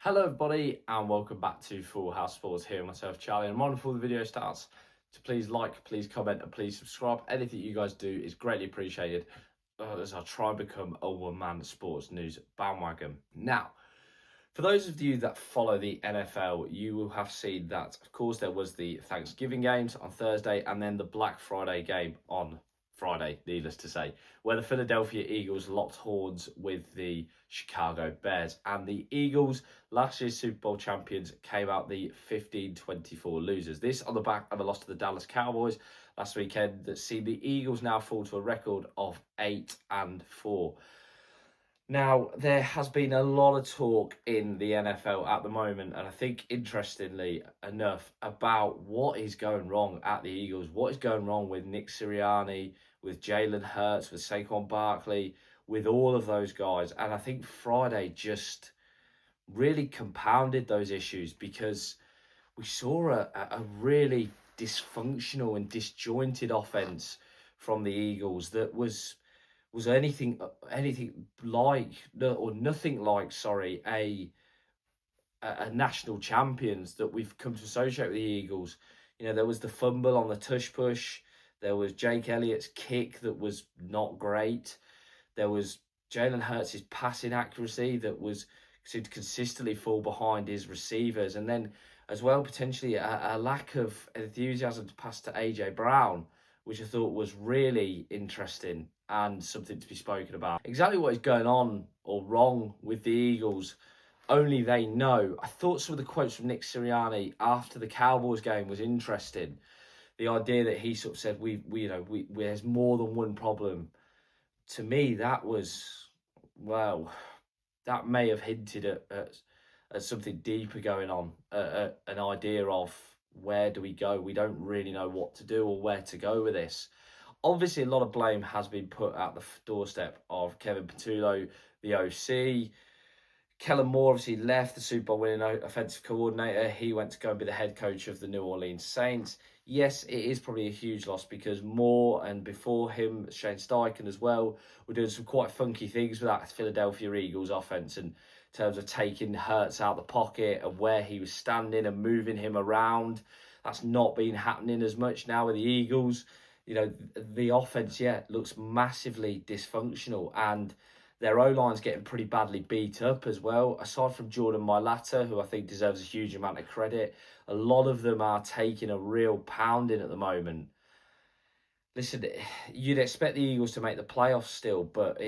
Hello everybody and welcome back to Full House Sports here, myself Charlie, and before the video starts, to please like, please comment and please subscribe. Anything you guys do is greatly appreciated as I try and become a one-man sports news bandwagon. Now, for those of you that follow the NFL, you will have seen that, of course, there was the Thanksgiving games on Thursday and then the Black Friday game on Friday, needless to say, where the Philadelphia Eagles locked horns with the Chicago Bears. And the Eagles, last year's Super Bowl champions, came out the 15-24 losers. This on the back of a loss to the Dallas Cowboys last weekend that see the Eagles now fall to a record of 8-4. Now, there has been a lot of talk in the NFL at the moment, and I think, interestingly enough, about what is going wrong at the Eagles, what is going wrong with Nick Sirianni, with Jalen Hurts, with Saquon Barkley, with all of those guys. And I think Friday just really compounded those issues because we saw a really dysfunctional and disjointed offense from the Eagles that was anything like, or nothing like, sorry, a national champions that we've come to associate with the Eagles. You know, there was the fumble on the tush push. There was Jake Elliott's kick that was not great. There was Jalen Hurts' passing accuracy that seemed to consistently fall behind his receivers. And then as well, potentially a lack of enthusiasm to pass to AJ Brown, which I thought was really interesting and something to be spoken about. Exactly what is going on or wrong with the Eagles, only they know. I thought some of the quotes from Nick Sirianni after the Cowboys game was interesting. The idea that he sort of said, there's more than one problem. To me, that was, well, that may have hinted at something deeper going on, an idea of where do we go? We don't really know what to do or where to go with this. Obviously, a lot of blame has been put at the doorstep of Kevin Patullo, the OC. Kellen Moore obviously left, the Super Bowl winning offensive coordinator. He went to go and be the head coach of the New Orleans Saints. Yes, it is probably a huge loss because Moore and before him, Shane Steichen as well, were doing some quite funky things with that Philadelphia Eagles offense in terms of taking Hurts out the pocket and where he was standing and moving him around. That's not been happening as much now with the Eagles. You know, the offense, looks massively dysfunctional, and their O-line's getting pretty badly beat up as well. Aside from Jordan Mailata, who I think deserves a huge amount of credit, a lot of them are taking a real pounding at the moment. Listen, you'd expect the Eagles to make the playoffs still, but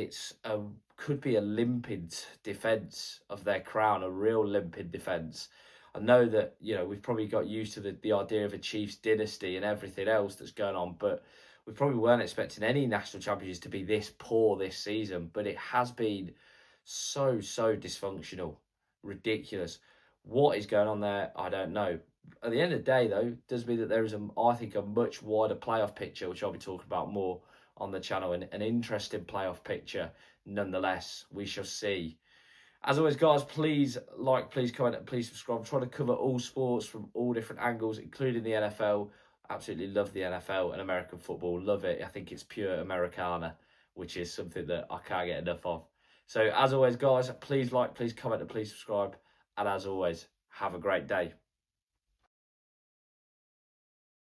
could be a limpid defence of their crown, a real limpid defence. I know that, we've probably got used to the idea of a Chiefs dynasty and everything else that's going on, but we probably weren't expecting any national champions to be this poor this season. But it has been so dysfunctional, ridiculous. What is going on there? I don't know. At the end of the day, though, it does mean that there is, I think, a much wider playoff picture, which I'll be talking about more on the channel, and an interesting playoff picture nonetheless. We shall see. As always, guys, please like, please comment, and please subscribe. I'm trying to cover all sports from all different angles, including the NFL. Absolutely love the NFL and American football. Love it. I think it's pure Americana, which is something that I can't get enough of. So, as always, guys, please like, please comment, and please subscribe. And as always, have a great day.